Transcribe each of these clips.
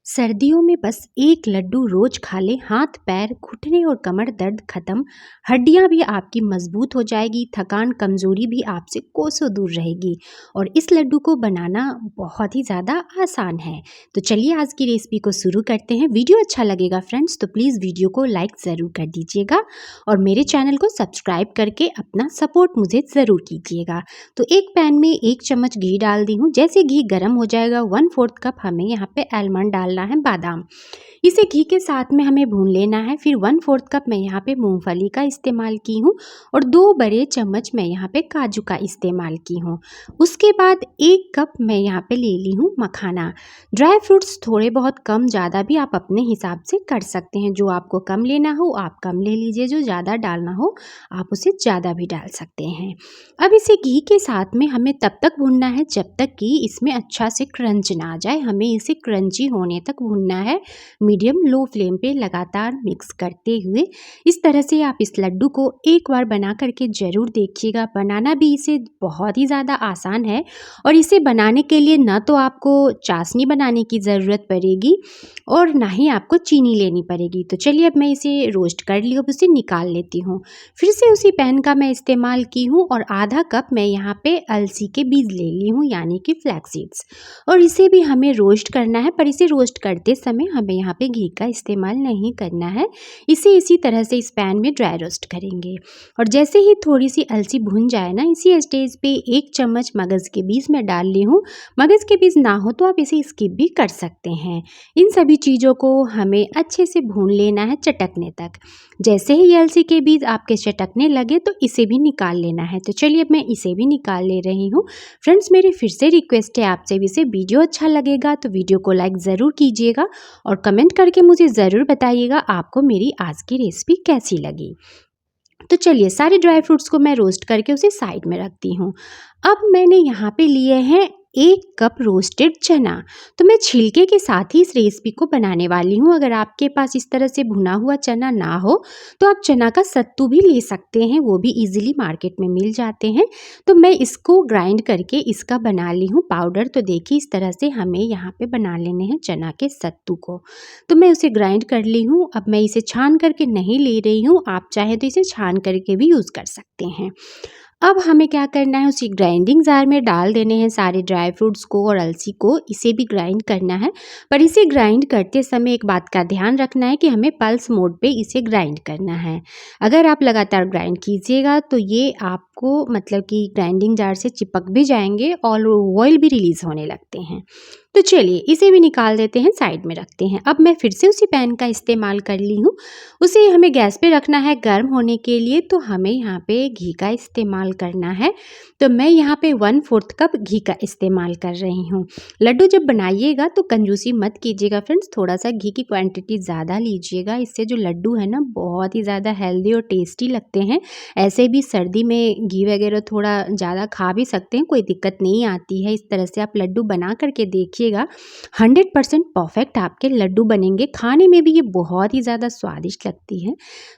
सर्दियों में बस एक लड्डू रोज खा ले, हाथ पैर घुटने और कमर दर्द खत्म, हड्डियां भी आपकी मजबूत हो जाएगी, थकान कमजोरी भी आपसे कोसों दूर रहेगी। और इस लड्डू को बनाना बहुत ही ज़्यादा आसान है। तो चलिए आज की रेसिपी को शुरू करते हैं। वीडियो अच्छा लगेगा फ्रेंड्स तो प्लीज़ वीडियो को लाइक ज़रूर कर दीजिएगा और मेरे चैनल को सब्सक्राइब करके अपना सपोर्ट मुझे ज़रूर कीजिएगा। तो एक पैन में 1 चम्मच घी डाल दी हूँ। जैसे घी गर्म हो जाएगा 1/4 कप हमें यहाँ पे आलमंड डालना है, बादाम। इसे घी के साथ में हमें भून लेना है। फिर 1/4 कप मैं यहाँ पे मूंगफली का इस्तेमाल की हूँ और 2 बड़े चम्मच मैं यहाँ पे काजू का इस्तेमाल की हूँ। उसके बाद 1 कप मैं यहाँ पे ले ली हूँ मखाना। ड्राई फ्रूट्स थोड़े बहुत कम ज़्यादा भी आप अपने हिसाब से कर सकते हैं। जो आपको कम लेना हो आप कम ले लीजिए, जो ज़्यादा डालना हो आप उसे ज़्यादा भी डाल सकते हैं। अब इसे घी के साथ में हमें तब तक भूनना है जब तक कि इसमें अच्छा से क्रंच ना आ जाए। हमें इसे क्रंची होने तक भूनना है, मीडियम लो फ्लेम पे लगातार मिक्स करते हुए। इस तरह से आप इस लड्डू को एक बार बना करके ज़रूर देखिएगा। बनाना भी इसे बहुत ही ज़्यादा आसान है और इसे बनाने के लिए ना तो आपको चाशनी बनाने की ज़रूरत पड़ेगी और ना ही आपको चीनी लेनी पड़ेगी। तो चलिए अब मैं इसे रोस्ट कर ली, अब उसे निकाल लेती हूँ। फिर से उसी पैन का मैं इस्तेमाल की हूँ और आधा कप मैं यहाँ पे अलसी के बीज ले ली हूँ, यानी कि फ्लैक्स सीड्स। और इसे भी हमें रोस्ट करना है, पर इसे रोस्ट करते समय हमें यहाँ पे घी का इस्तेमाल नहीं करना है। इसे इसी तरह से इस पैन में ड्राई रोस्ट करेंगे। और जैसे ही थोड़ी सी अलसी भुन जाए ना, इसी स्टेज पे 1 चम्मच मगज़ के बीज मैं डाल ली हूँ। मगज़ के बीज ना हो तो आप इसे स्किप भी कर सकते हैं। इन सभी चीज़ों को हमें अच्छे से भून लेना है चटकने तक। जैसे ही अलसी के बीज आपके चटकने लगे तो इसे भी निकाल लेना है। तो चलिए अब मैं इसे भी निकाल ले रही हूँ। फ्रेंड्स मेरी फिर से रिक्वेस्ट है आपसे भी, से वीडियो अच्छा लगेगा तो वीडियो को लाइक ज़रूर कीजिएगा और कमेंट करके मुझे ज़रूर बताइएगा आपको मेरी आज की रेसिपी कैसी लगी। तो चलिए सारे ड्राई फ्रूट्स को मैं रोस्ट करके उसे साइड में रखती हूँ। अब मैंने यहाँ पे लिए हैं 1 कप रोस्टेड चना। तो मैं छिलके के साथ ही इस रेसिपी को बनाने वाली हूँ। अगर आपके पास इस तरह से भुना हुआ चना ना हो तो आप चना का सत्तू भी ले सकते हैं, वो भी इजीली मार्केट में मिल जाते हैं। तो मैं इसको ग्राइंड करके इसका बना ली हूँ पाउडर। तो देखिए इस तरह से हमें यहाँ पे बना लेने हैं चना के सत्तू को। तो मैं उसे ग्राइंड कर ली हूँ। अब मैं इसे छान करके नहीं ले रही हूँ, आप चाहे तो इसे छान करके भी यूज़ कर सकते हैं। अब हमें क्या करना है, उसी ग्राइंडिंग जार में डाल देने हैं सारे ड्राई फ्रूट्स को और अलसी को। इसे भी ग्राइंड करना है, पर इसे ग्राइंड करते समय एक बात का ध्यान रखना है कि हमें पल्स मोड पे इसे ग्राइंड करना है। अगर आप लगातार ग्राइंड कीजिएगा तो ये आपको मतलब कि ग्राइंडिंग जार से चिपक भी जाएंगे और ऑयल भी रिलीज़ होने लगते हैं। तो चलिए इसे भी निकाल देते हैं, साइड में रखते हैं। अब मैं फिर से उसी पैन का इस्तेमाल कर ली हूँ। उसे हमें गैस पे रखना है गर्म होने के लिए। तो हमें यहाँ पे घी का इस्तेमाल करना है। तो मैं यहाँ पे 1/4 कप घी का इस्तेमाल कर रही हूँ। लड्डू जब बनाइएगा तो कंजूसी मत कीजिएगा फ्रेंड्स, थोड़ा सा घी की क्वांटिटी ज़्यादा लीजिएगा। इससे जो लड्डू है ना बहुत ही ज़्यादा हेल्दी और टेस्टी लगते हैं। ऐसे भी सर्दी में घी वगैरह थोड़ा ज़्यादा खा भी सकते हैं, कोई दिक्कत नहीं आती है। इस तरह से आप लड्डू बना करके देखिएगा, 100% परफेक्ट आपके लड्डू बनेंगे। खाने में भी ये बहुत ही ज़्यादा स्वादिष्ट लगती है।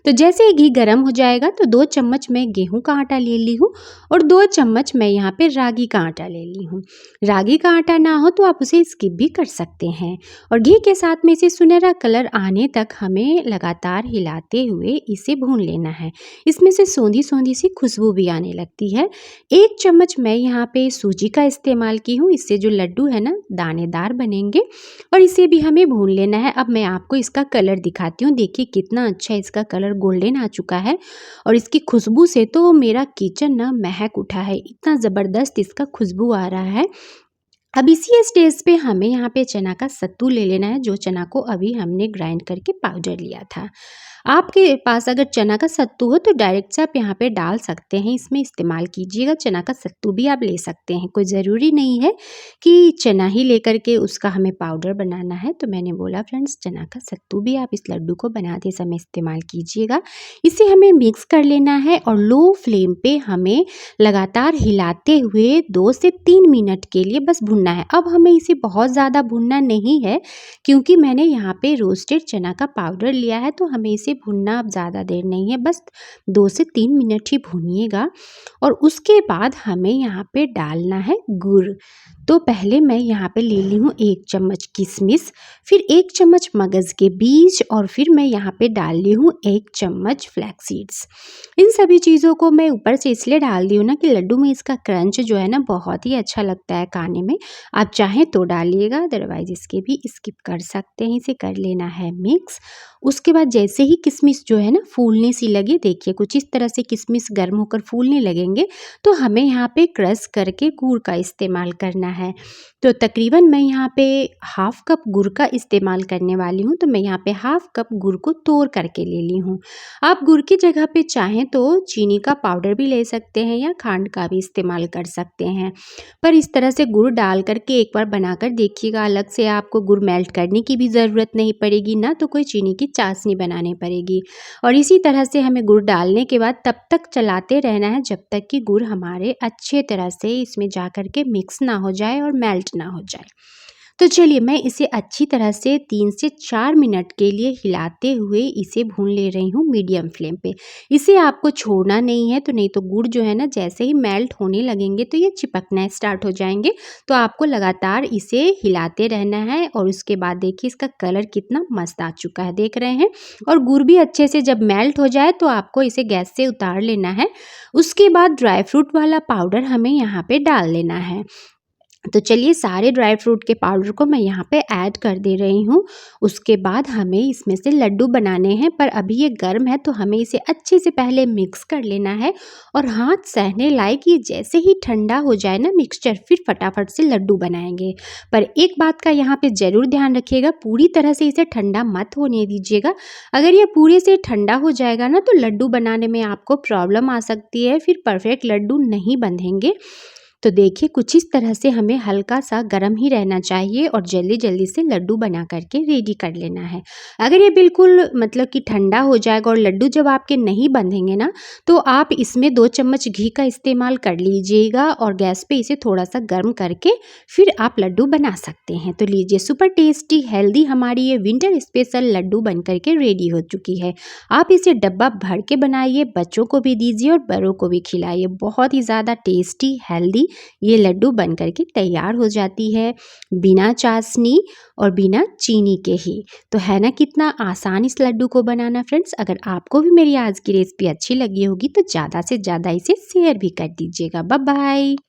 तो जैसे ही घी गर्म हो जाएगा तो 2 चम्मच मैं गेहूं का आटा ले ली हूँ और 2 चम्मच मैं यहाँ पे रागी का आटा ले ली हूँ। रागी का आटा ना हो तो आप उसे स्किप भी कर सकते हैं। और घी के साथ में इसे सुनहरा कलर आने तक हमें लगातार हिलाते हुए इसे भून लेना है। इसमें से सोंधी सोंधी सी खुशबू भी आने लगती है। 1 चम्मच मैं यहाँ पे सूजी का इस्तेमाल की हूँ। इससे जो लड्डू है ना दानेदार बनेंगे और इसे भी हमें भून लेना है। अब मैं आपको इसका कलर दिखाती हूँ। देखिए कितना अच्छा इसका कलर गोल्डन आ चुका है और इसकी खुशबू से तो मेरा किचन ना महक उठा है। इतना ज़बरदस्त इसका खुशबू आ रहा है। अब इसी स्टेज पे हमें यहाँ पे चना का सत्तू ले लेना है, जो चना को अभी हमने ग्राइंड करके पाउडर लिया था। आपके पास अगर चना का सत्तू हो तो डायरेक्ट से आप यहाँ पे डाल सकते हैं, इसमें इस्तेमाल कीजिएगा। चना का सत्तू भी आप ले सकते हैं, कोई ज़रूरी नहीं है कि चना ही लेकर के उसका हमें पाउडर बनाना है। तो मैंने बोला फ्रेंड्स चना का सत्तू भी आप इस लड्डू को बनाते समय इस्तेमाल कीजिएगा। इसे हमें मिक्स कर लेना है और लो फ्लेम पे हमें लगातार हिलाते हुए 2 से 3 मिनट के लिए बस भुना भूनना है। अब हमें इसे बहुत ज़्यादा भूनना नहीं है, क्योंकि मैंने यहाँ पे रोस्टेड चना का पाउडर लिया है, तो हमें इसे भूनना अब ज़्यादा देर नहीं है, बस 2 से 3 मिनट ही भूनिएगा। और उसके बाद हमें यहाँ पे डालना है गुड़। तो पहले मैं यहाँ पे ले ली हूँ 1 चम्मच किशमिश, फिर 1 चम्मच मगज़ के बीज, और फिर मैं यहाँ पे डाल ली हूँ 1 चम्मच फ्लैक्स सीड्स। इन सभी चीज़ों को मैं ऊपर से इसलिए डाल दी हूँ ना कि लड्डू में इसका क्रंच जो है ना बहुत ही अच्छा लगता है खाने में। आप चाहें तो डालिएगा, अदरवाइज़ इसके भी स्किप कर सकते हैं। इसे कर लेना है मिक्स। उसके बाद जैसे ही किशमिश जो है ना फूलने सी लगे, देखिए कुछ इस तरह से किशमिश गर्म होकर फूलने लगेंगे, तो हमें यहाँ पे क्रश करके गुड़ का इस्तेमाल करना है। तो तकरीबन मैं यहाँ पे हाफ़ कप गुड़ का इस्तेमाल करने वाली हूँ, तो मैं यहाँ पे हाफ़ कप गुड़ को तोड़ करके ले ली हूँ। आप गुड़ की जगह पे चाहें तो चीनी का पाउडर भी ले सकते हैं या खांड का भी इस्तेमाल कर सकते हैं, पर इस तरह से गुड़ डाल करके एक बार बनाकर देखिएगा। अलग से आपको गुड़ मेल्ट करने की भी ज़रूरत नहीं पड़ेगी, ना तो कोई चीनी की चाशनी बनानी पड़ेगी। और इसी तरह से हमें गुड़ डालने के बाद तब तक चलाते रहना है जब तक कि गुड़ हमारे अच्छे तरह से इसमें जा कर के मिक्स ना हो जाए और मेल्ट ना हो जाए। तो चलिए मैं इसे अच्छी तरह से 3 से 4 मिनट के लिए हिलाते हुए इसे भून ले रही हूँ मीडियम फ्लेम पे। इसे आपको छोड़ना नहीं है, तो नहीं तो गुड़ जो है ना जैसे ही मेल्ट होने लगेंगे तो ये चिपकना स्टार्ट हो जाएंगे। तो आपको लगातार इसे हिलाते रहना है। और उसके बाद देखिए इसका कलर कितना मस्त आ चुका है, देख रहे हैं। और गुड़ भी अच्छे से जब मेल्ट हो जाए तो आपको इसे गैस से उतार लेना है। उसके बाद ड्राई फ्रूट वाला पाउडर हमें यहाँ पे डाल लेना है। तो चलिए सारे ड्राई फ्रूट के पाउडर को मैं यहाँ पे ऐड कर दे रही हूँ। उसके बाद हमें इसमें से लड्डू बनाने हैं, पर अभी ये गर्म है तो हमें इसे अच्छे से पहले मिक्स कर लेना है। और हाथ सहने लायक ये जैसे ही ठंडा हो जाए ना मिक्सचर, फिर फटाफट से लड्डू बनाएंगे। पर एक बात का यहाँ पे ज़रूर ध्यान रखिएगा, पूरी तरह से इसे ठंडा मत होने दीजिएगा। अगर ये पूरे से ठंडा हो जाएगा ना तो लड्डू बनाने में आपको प्रॉब्लम आ सकती है, फिर परफेक्ट लड्डू नहीं बंधेंगे। तो देखिए कुछ इस तरह से हमें हल्का सा गर्म ही रहना चाहिए और जल्दी जल्दी से लड्डू बना करके रेडी कर लेना है। अगर ये बिल्कुल मतलब कि ठंडा हो जाएगा और लड्डू जब आपके नहीं बंधेंगे ना, तो आप इसमें 2 चम्मच घी का इस्तेमाल कर लीजिएगा और गैस पे इसे थोड़ा सा गर्म करके फिर आप लड्डू बना सकते हैं। तो लीजिए सुपर टेस्टी हेल्दी हमारी ये विंटर स्पेशल लड्डू बन करके रेडी हो चुकी है। आप इसे डब्बा भर के बनाइए, बच्चों को भी दीजिए और बड़ों को भी खिलाइए। बहुत ही ज़्यादा टेस्टी हेल्दी ये लड्डू बन करके तैयार हो जाती है, बिना चाशनी और बिना चीनी के ही। तो है ना कितना आसान इस लड्डू को बनाना। फ्रेंड्स, अगर आपको भी मेरी आज की रेसिपी अच्छी लगी होगी तो ज़्यादा से ज़्यादा इसे शेयर भी कर दीजिएगा। Bye bye.